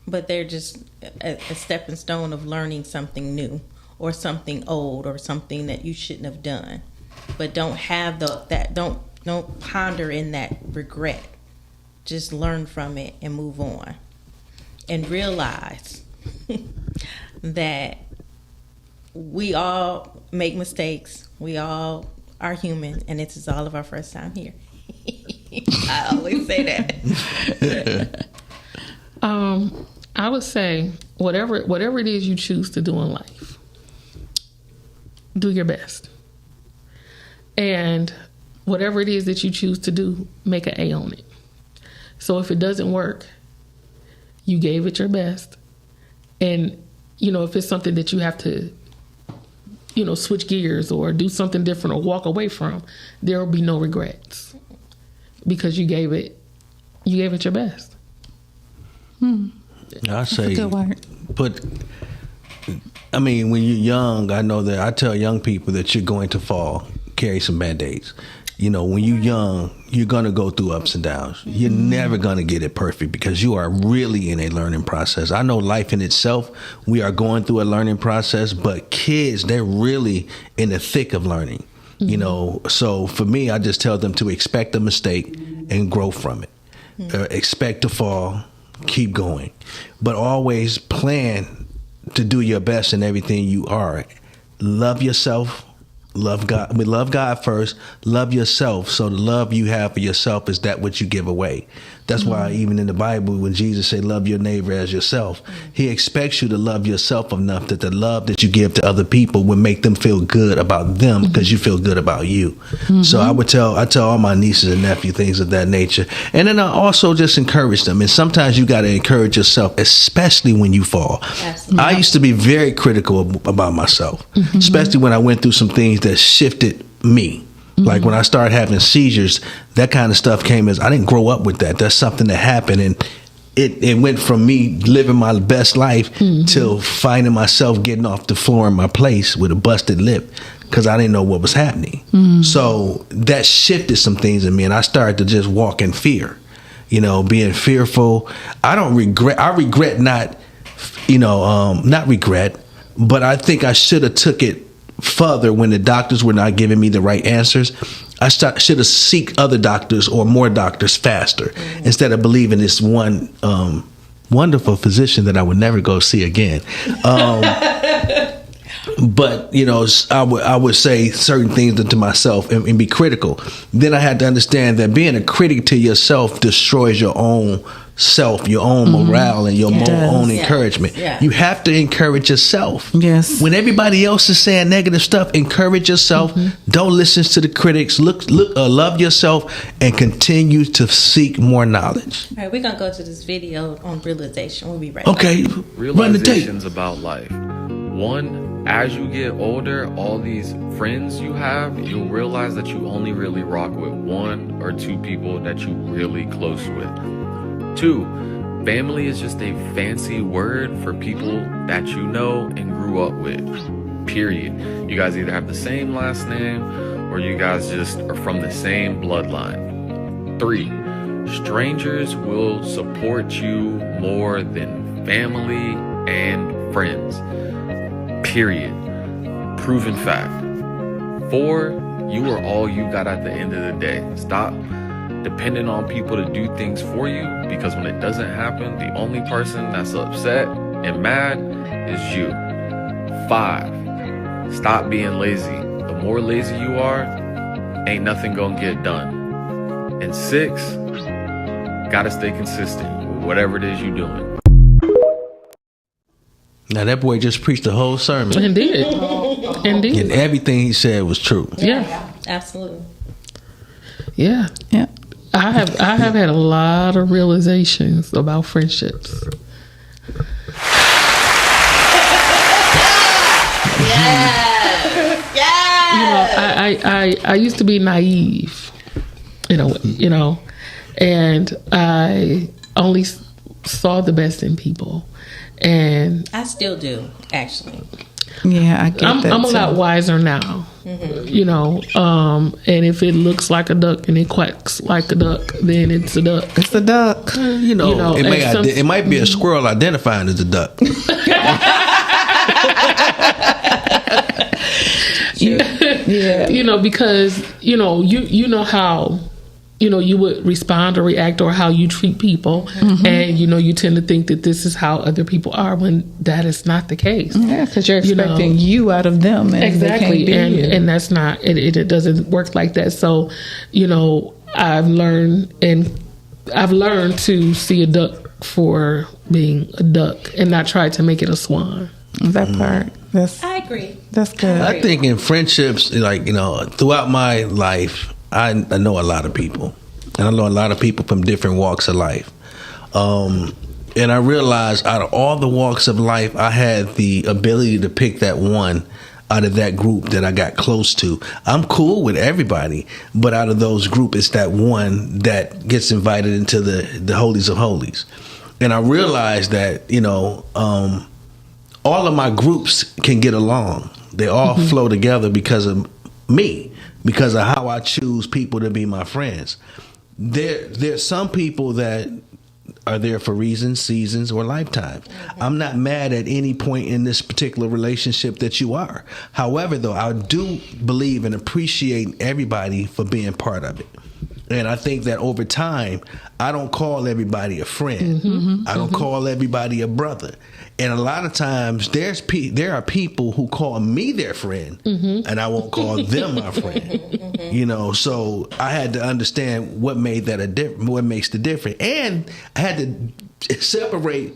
but they're just a stepping stone of learning something new or something old or something that you shouldn't have done. But don't have don't ponder in that regret. Just learn from it and move on. And realize that we all make mistakes. We all are human, and this is all of our first time here. I always say that. I would say whatever it is you choose to do in life, do your best. And whatever it is that you choose to do, make an A on it. So if it doesn't work, you gave it your best. And, if it's something that you have to, switch gears or do something different or walk away from, there will be no regrets because you gave it your best. I say, good word. when you're young, I know that I tell young people that you're going to fall, carry some Band-Aids. When you're young, you're going to go through ups and downs. You're never going to get it perfect because you are really in a learning process. I know life in itself, we are going through a learning process, but kids, they're really in the thick of learning. So for me, I just tell them to expect a mistake and grow from it. Expect to fall, keep going, but always plan to do your best in everything you are. Love yourself. Love God. Love God first. Love yourself. So the love you have for yourself is that what you give away. That's why even in the Bible, when Jesus said, love your neighbor as yourself, he expects you to love yourself enough that the love that you give to other people will make them feel good about them because you feel good about you. So I tell all my nieces and nephews things of that nature. And then I also just encourage them. And sometimes you got to encourage yourself, especially when you fall. Absolutely. I used to be very critical about myself, especially when I went through some things that shifted me. Like when I started having seizures, that kind of stuff came as I didn't grow up with that. That's something that happened. And it went from me living my best life till finding myself getting off the floor in my place with a busted lip because I didn't know what was happening. So that shifted some things in me, and I started to just walk in fear, being fearful. I regret not, not regret, but I think I should have took it further when the doctors were not giving me the right answers. I should have seek other doctors or more doctors faster instead of believing this one wonderful physician that I would never go see again. But I would say certain things to myself and be critical. Then I had to understand that being a critic to yourself destroys your own self, your own morale, and your own encouragement. Yeah. You have to encourage yourself. Yes. When everybody else is saying negative stuff, encourage yourself. Don't listen to the critics. Love yourself and continue to seek more knowledge. All right, we're gonna go to this video on realization. We'll be right back. Okay, run the tape. Realizations about life. One, as you get older, all these friends you have, you'll realize that you only really rock with one or two people that you really close with. Two, family is just a fancy word for people that you know and grew up with. Period. You guys either have the same last name or you guys just are from the same bloodline. Three, strangers will support you more than family and friends. Period. Proven fact. Four, you are all you got at the end of the day. Stop depending on people to do things for you, because when it doesn't happen, the only person that's upset and mad is you. 5, stop being lazy. The more lazy you are, ain't nothing gonna get done. And 6, gotta stay consistent with whatever it is you're doing. Now that boy just preached the whole sermon. Indeed. And everything he said was true. Yeah. Absolutely. Yeah. Yeah. I have had a lot of realizations about friendships. I used to be naive, and I only saw the best in people, and I still do, actually. Yeah, I get that. I'm a too. lot wiser now, and if it looks like a duck and it quacks like a duck, then it's a duck. It's a duck. It might be a squirrel identifying as a duck. Yeah. Because you know how you would respond or react or how you treat people, and you tend to think that this is how other people are when that is not the case. Yeah, because you're expecting you out of them, and exactly, they can't be you. and that's not it doesn't work like that. So I've learned to see a duck for being a duck and not try to make it a swan. That part. I agree. That's good. I think in friendships, like, throughout my life, I know a lot of people. And I know a lot of people from different walks of life. And I realized out of all the walks of life, I had the ability to pick that one out of that group that I got close to. I'm cool with everybody, but out of those group, it's that one that gets invited into the holies of holies. And I realized that, all of my groups can get along. They all flow together because of me, because of how I choose people to be my friends. There's some people that are there for reasons, seasons, or lifetimes. I'm not mad at any point in this particular relationship that you are. However, though, I do believe and appreciate everybody for being part of it. And I think that over time, I don't call everybody a friend. I don't call everybody a brother. And a lot of times, there are people who call me their friend, and I won't call them my friend. So I had to understand what made that what makes the difference, and I had to separate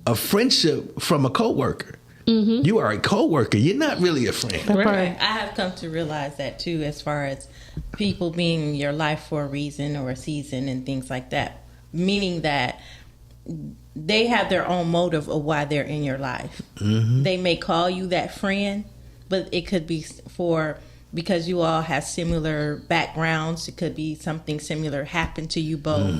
a friendship from a coworker. You are a coworker. You're not really a friend. Right. I have come to realize that too, as far as people being in your life for a reason or a season and things like that, meaning that they have their own motive of why they're in your life. They may call you that friend, but it could be because you all have similar backgrounds. It could be something similar happened to you both,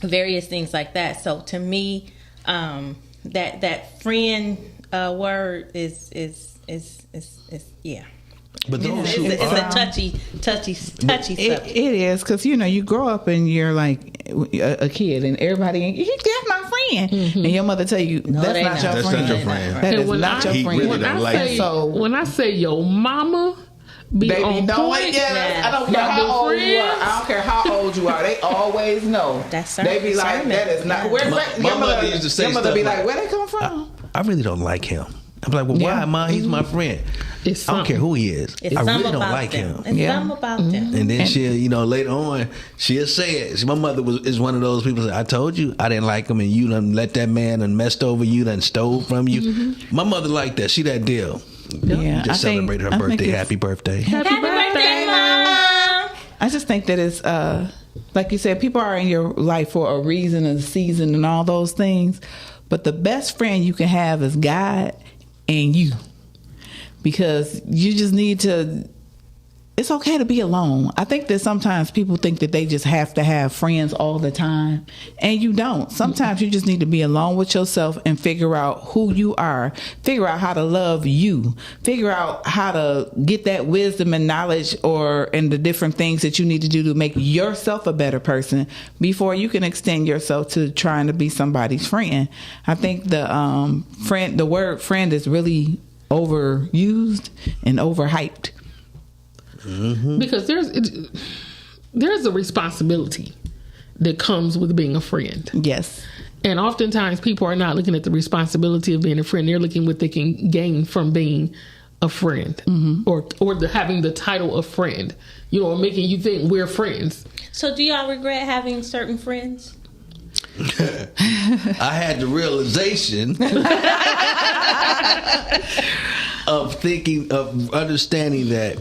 various things like that. So to me, that friend word is yeah. But those it's a touchy subject. It is, because you grow up and you're like a kid, and everybody, that's my friend, and your mother tell you that's not your friend. Not your friend. That is when not your He friend. really don't like it. So When I say your mama be baby, on don't point, wait. Yeah, I don't care Y'all how good old you are. friends? I don't care how old you are. They always know. That's They be like, sermon. that is not. Where's that? My Your mother used to say your mother stuff be like- like, where they come from? I really don't like him. I'm like, well, why, Ma? He's my friend. It's I don't care who he is. It's I something really don't about like them. him. It's Yeah. something about them. And then she'll, later on, she'll say it. My mother is one of those people that I told you I didn't like him, and you done let that man and messed over you, done stole from you. My mother like that. She that deal. Yeah, Just celebrated her birthday. Happy birthday. Happy birthday, Mama. I just think that it's like you said, people are in your life for a reason, a season, and all those things. But the best friend you can have is God and you, because you just need to. It's okay to be alone. I think that sometimes people think that they just have to have friends all the time, and you don't. Sometimes you just need to be alone with yourself and figure out who you are, figure out how to love you, figure out how to get that wisdom and knowledge and the different things that you need to do to make yourself a better person before you can extend yourself to trying to be somebody's friend. I think the word friend is really overused and overhyped. Because there's a responsibility that comes with being a friend. Yes. And oftentimes people are not looking at the responsibility of being a friend. They're looking what they can gain from being a friend, or having the title of friend, making you think we're friends. So do y'all regret having certain friends? I had the realization of understanding that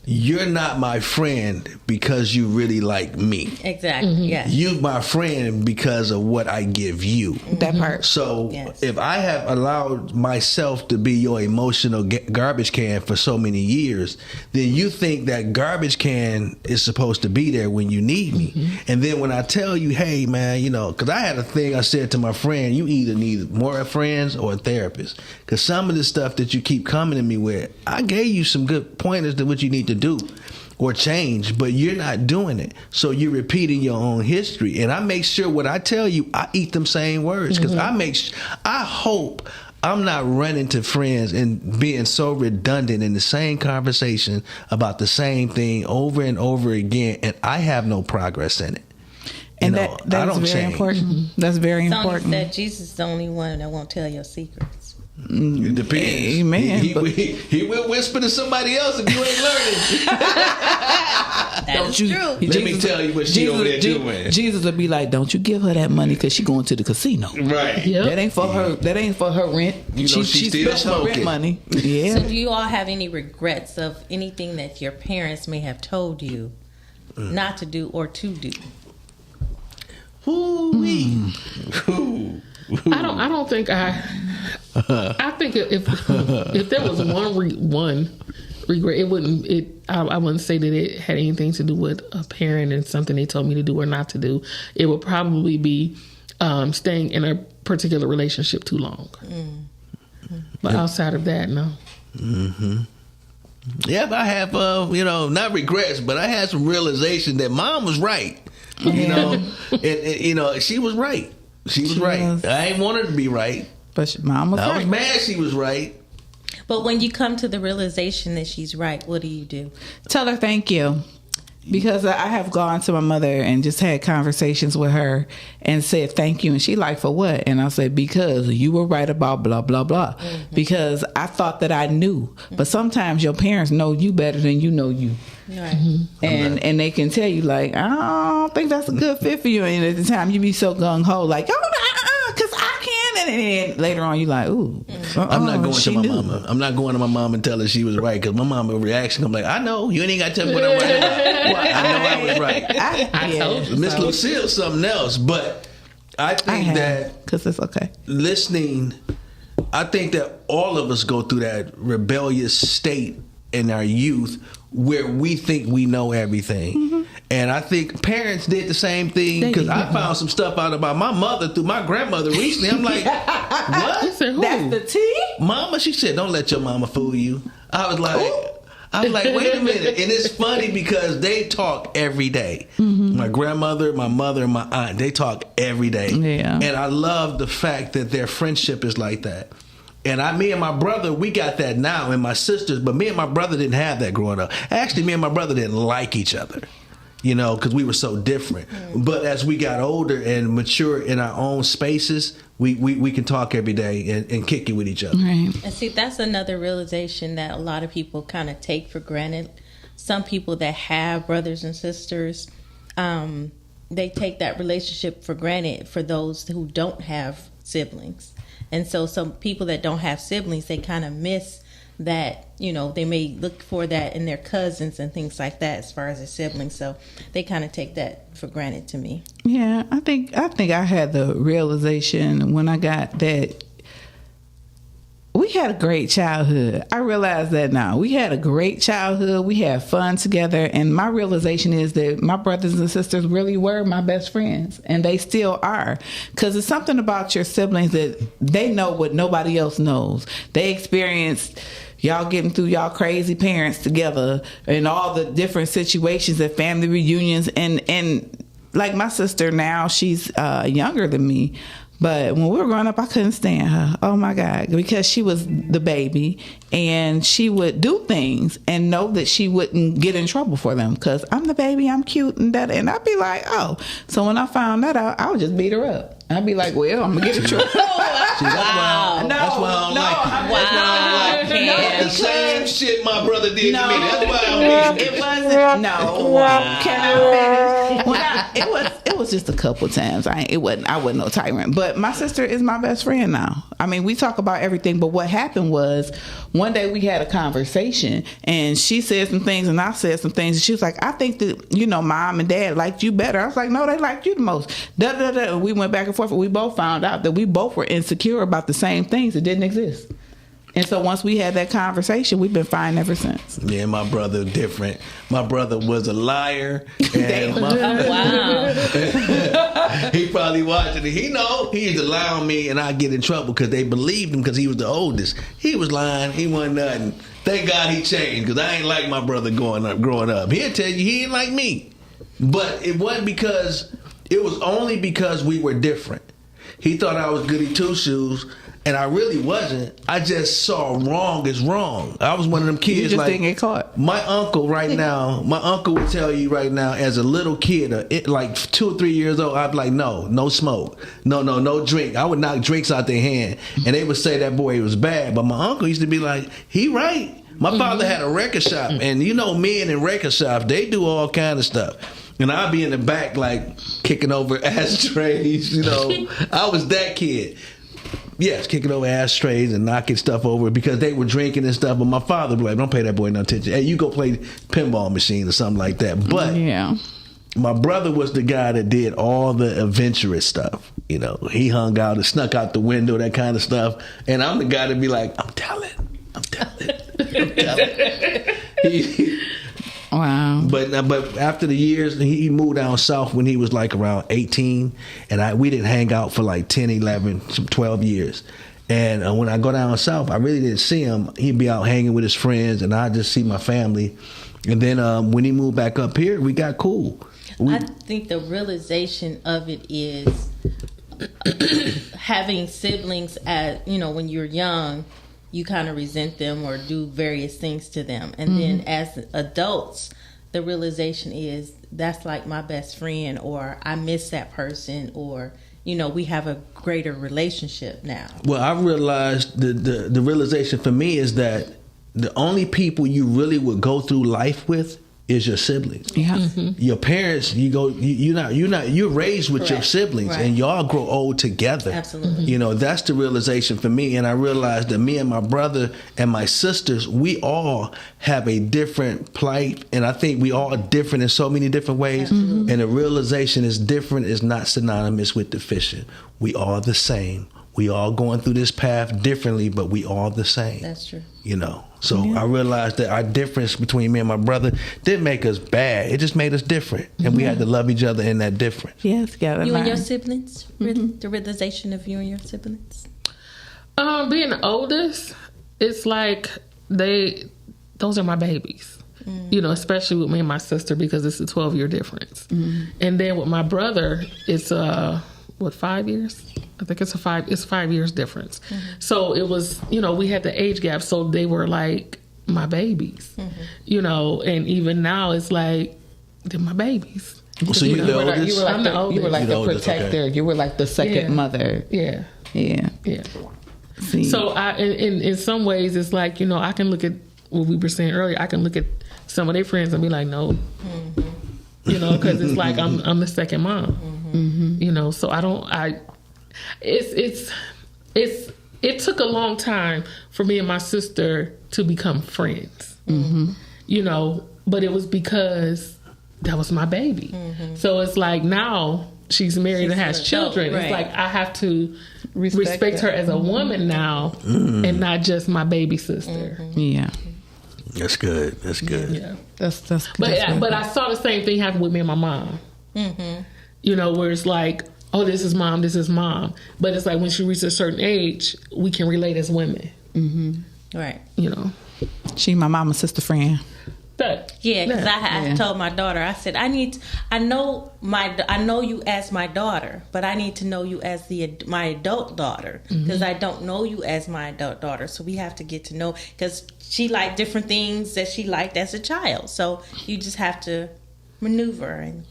you're not my friend because you really like me. Exactly. Yeah. You my friend because of what I give you. That part. So Yes. if I have allowed myself to be your emotional garbage can for so many years, then you think that garbage can is supposed to be there when you need me. And then when I tell you, hey man, because I had a thing I said to my friend, you either need more friends or a therapist. Because some of the stuff that you keep coming to me with, I gave you some good pointers to what you need to do or change, but you're not doing it. So you're repeating your own history. And I make sure what I tell you, I eat them same words, because I hope I'm not running to friends and being so redundant in the same conversation about the same thing over and over again, and I have no progress in it. And I that's don't very change. important. That's very Tony important. said Jesus is the only one that won't tell your secrets. It depends. Amen, He but- will whisper to somebody else if you ain't learning. don't you? true. Let me tell you what she over there doing. Jesus would be like, don't you give her that money because she going to the casino. Right. Yep. That ain't for her. That ain't for her rent. You know, she's still spent her rent smoking. money. Yeah. So do you all have any regrets of anything that your parents may have told you not to do or to do? Ooh-wee. Ooh. I don't think I think if there was one regret, it wouldn't. I wouldn't say that it had anything to do with a parent and something they told me to do or not to do. It would probably be staying in a particular relationship too long. But outside of that, no. Yeah, but I have, not regrets, but I had some realization that mom was right. You know, and she was right. She was right. was. I ain't want her to be right. But mom was I right. was mad she was right. But when you come to the realization that she's right, what do you do? Tell her thank you. Because I have gone to my mother and just had conversations with her and said thank you. And she like, for what? And I said, because you were right about blah, blah, blah. Because I thought that I knew. But sometimes your parents know you better than you know you. Right. And they can tell you, like, I don't think that's a good fit for you. And at the time, you be so gung-ho, like, because I can. And then later on, you like, ooh. I'm not going to my knew. mama. I'm not going to my mom and tell her she was right, because my mama reaction, I'm like, I know. You ain't got to tell me what I'm right about. I know I was right. I told you. Miss So. Lucille's something else, but I think that because it's okay. listening, I think that all of us go through that rebellious state in our youth where we think we know everything. And I think parents did the same thing, because I found some stuff out about my mother through my grandmother recently. I'm like, I what? said, who? That's the tea? Mama, she said, don't let your mama fool you. I was like, wait a minute. And it's funny because they talk every day. My grandmother, my mother, and my aunt, they talk every day. Yeah. And I love the fact that their friendship is like that. And me and my brother, we got that now, and my sisters, but me and my brother didn't have that growing up. Actually, me and my brother didn't like each other, because we were so different. But as we got older and mature in our own spaces, we can talk every day and kick it with each other. Right. And see, that's another realization that a lot of people kind of take for granted. Some people that have brothers and sisters, they take that relationship for granted for those who don't have siblings. And so some people that don't have siblings, they kind of miss that, they may look for that in their cousins and things like that as far as their siblings. So they kind of take that for granted to me. Yeah, I think I had the realization when I got that we had a great childhood. I realize that now. We had a great childhood. We had fun together. And my realization is that my brothers and sisters really were my best friends. And they still are. Because it's something about your siblings that they know what nobody else knows. They experienced y'all getting through y'all crazy parents together and all the different situations at family reunions. And like my sister now, she's younger than me. But when we were growing up, I couldn't stand her. Oh, my God. Because she was the baby, and she would do things and know that she wouldn't get in trouble for them because I'm the baby, I'm cute, and that. And I'd be like, oh. So when I found that out, I would just beat her up. I'd be like, well, I'm going to get in trouble. See, that's why I don't like you. Wow. The same shit my brother did to me. That's why I don't It wasn't. No. Can I finish? It was just a couple times. I wasn't no tyrant. But my sister is my best friend now. I mean, we talk about everything. But what happened was one day we had a conversation, and she said some things, and I said some things, and she was like, I think that mom and dad liked you better. I was like, no, they liked you the most. Da da da. We went back and forth, and we both found out that we both were insecure about the same things that didn't exist. And so once we had that conversation, we've been fine ever since. Yeah, my brother different. My brother was a liar. And Wow. he probably watching it. He used to lie on me, and I get in trouble because they believed him because he was the oldest. He was lying. He wasn't nothing. Thank God he changed, because I ain't like my brother growing up. He'll tell you he ain't like me. But it wasn't because, it was only because we were different. He thought I was goody two-shoes, and I really wasn't. I just saw wrong is wrong. I was one of them kids. You just like, didn't get caught. My uncle would tell you right now, as a little kid, like 2 or 3 years old, I'd be like, no smoke. No drink. I would knock drinks out their hand, and they would say that boy was bad. But my uncle used to be like, he right. My father had a record shop, and you know, men in record shops, they do all kind of stuff. And I'd be in the back, like, kicking over ashtrays, you know. I was that kid. Yes, kicking over ashtrays and knocking stuff over because they were drinking and stuff. But my father would be like, don't pay that boy no attention. Hey, you go play pinball machine or something like that. But my brother was the guy that did all the adventurous stuff. You know, he hung out and snuck out the window, that kind of stuff. And I'm the guy to be like, I'm telling. Wow. But after the years, he moved down south when he was like around 18. And we didn't hang out for like 10, 11, 12 years. And when I go down south, I really didn't see him. He'd be out hanging with his friends, and I'd just see my family. And then when he moved back up here, we got cool. I think the realization of it is having siblings when you're young, you kind of resent them or do various things to them. And then as adults, the realization is that's like my best friend, or I miss that person, or, we have a greater relationship now. Well, I realized the realization for me is that the only people you really would go through life with is your siblings. Yeah. Your parents, you're raised with your siblings, and y'all grow old together. Absolutely. That's the realization for me. And I realized that me and my brother and my sisters, we all have a different plight, and I think we all are different in so many different ways. And the realization is different is not synonymous with deficient. We all the same. We all going through this path differently, but we all the same. That's true. So I realized that our difference between me and my brother didn't make us bad. It just made us different. And we had to love each other in that difference. Yes, gotta You learn. and your siblings? The realization of you and your siblings? Being the oldest, it's like those are my babies. Especially with me and my sister, because it's a 12-year difference. And then with my brother, it's 5 years? I think it's 5 years difference. So it was, we had the age gap, so they were like my babies, and even now it's like they're my babies. So you the oldest? You were like I'm the oldest. You were like You're the the oldest, protector. okay. You were like the second mother. Yeah. Yeah. See. So in some ways, it's like, I can look at what we were saying earlier. I can look at some of their friends and be like, no, because it's like I'm the second mom. So it took a long time for me and my sister to become friends, but it was because that was my baby. So it's like now she's married and has children. Right. It's like I have to respect her as a woman now and not just my baby sister. Yeah. That's good. That's good. Yeah. That's good. But I saw the same thing happen with me and my mom. Where it's like, oh, this is mom. But it's like when she reaches a certain age, we can relate as women. Right. She my mama's sister friend. Yeah, because I told my daughter, I said, I know you as my daughter, but I need to know you as my adult daughter, because I don't know you as my adult daughter. So we have to get to know, because she liked different things that she liked as a child. So you just have to maneuver and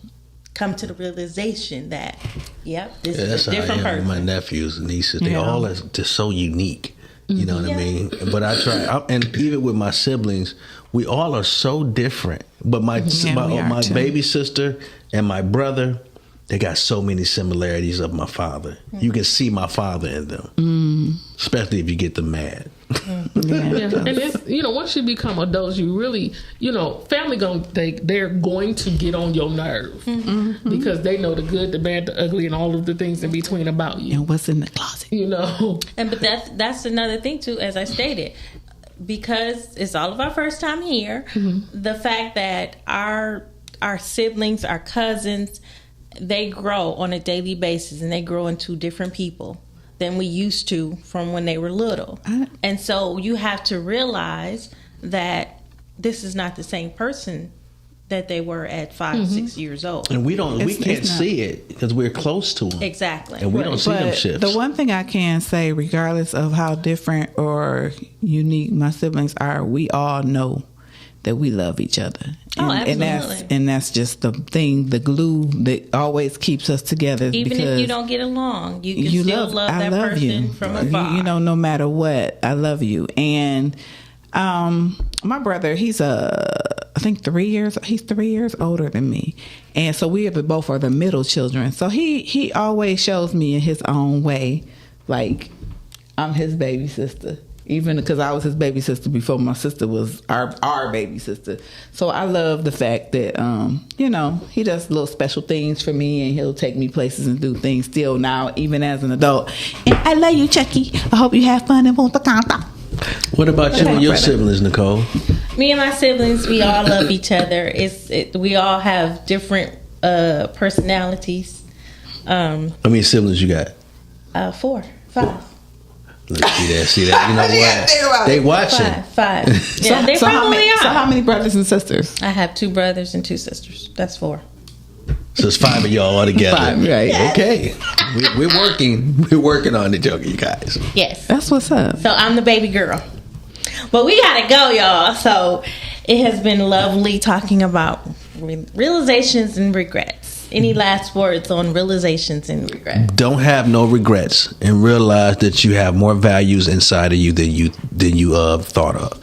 come to the realization that, this is a different person. My nephews and nieces, they all are just so unique. You know what I mean? But I try, and even with my siblings, we all are so different. But my baby sister and my brother, they got so many similarities of my father. You can see my father in them, especially if you get them mad. And it's, once you become adults, you really, family they're going to get on your nerve because they know the good, the bad, the ugly, and all of the things in between about you. And what's in the closet? But that's another thing too, as I stated, because it's all of our first time here. The fact that our siblings, our cousins, they grow on a daily basis, and they grow into different people than we used to from when they were little. And so you have to realize that this is not the same person that they were at 5 6 years old. And we can't see it because we're close to them. Exactly. And we don't see them shifts. The one thing I can say, regardless of how different or unique my siblings are, we all know that we love each other. Absolutely. And that's just the thing, the glue that always keeps us together. Even if you don't get along, you can still love that person from afar. No matter what, I love you. And My brother, he's I think 3 years. He's 3 years older than me, and so we both are the middle children. So he always shows me in his own way, like I'm his baby sister, even because I was his baby sister before my sister was our baby sister. So I love the fact that he does little special things for me, and he'll take me places and do things still now, even as an adult. And I love you, Chucky. I hope you have fun in Punta Cana. What about you and your siblings, Nicole? Me and my siblings, we all love each other. We all have different personalities. How many siblings you got? 4, 5. See that. You know what? They watching. 5. Yeah, they probably are. So how many brothers and sisters? I have 2 brothers and 2 sisters. That's 4. So it's 5 of y'all all together. 5, right? Yes. Okay, we're working on it, you guys. Yes. That's what's up. So I'm the baby girl. But we gotta go, y'all. So it has been lovely talking about realizations and regrets. Any last words on realizations and regrets? Don't have no regrets, and realize that you have more values inside of you than you thought of.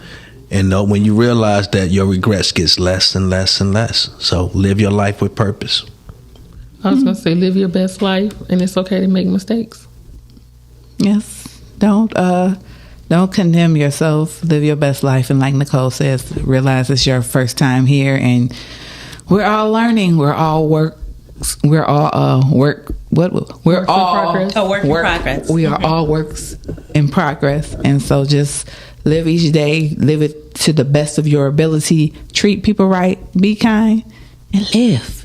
And know when you realize that your regrets gets less and less and less. So live your life with purpose. I was gonna say, live your best life, and it's okay to make mistakes. Yes. Don't condemn yourself. Live your best life, and like Nicole says, realize it's your first time here, and we're all learning. We're all work in progress. We are all works in progress, and so just live each day. Live it to the best of your ability. Treat people right. Be kind, and live.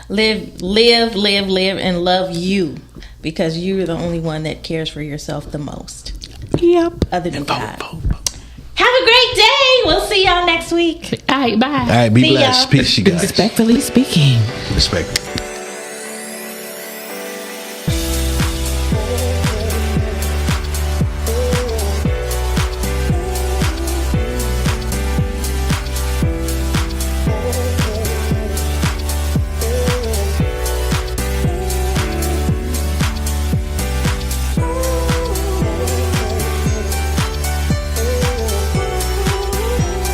Live, and love you, because you're the only one that cares for yourself the most. Yep. Other than God. Have a great day. We'll see y'all next week. All right, bye. All right, be See blessed. y'all. Peace, you guys. Respectfully speaking. Respect.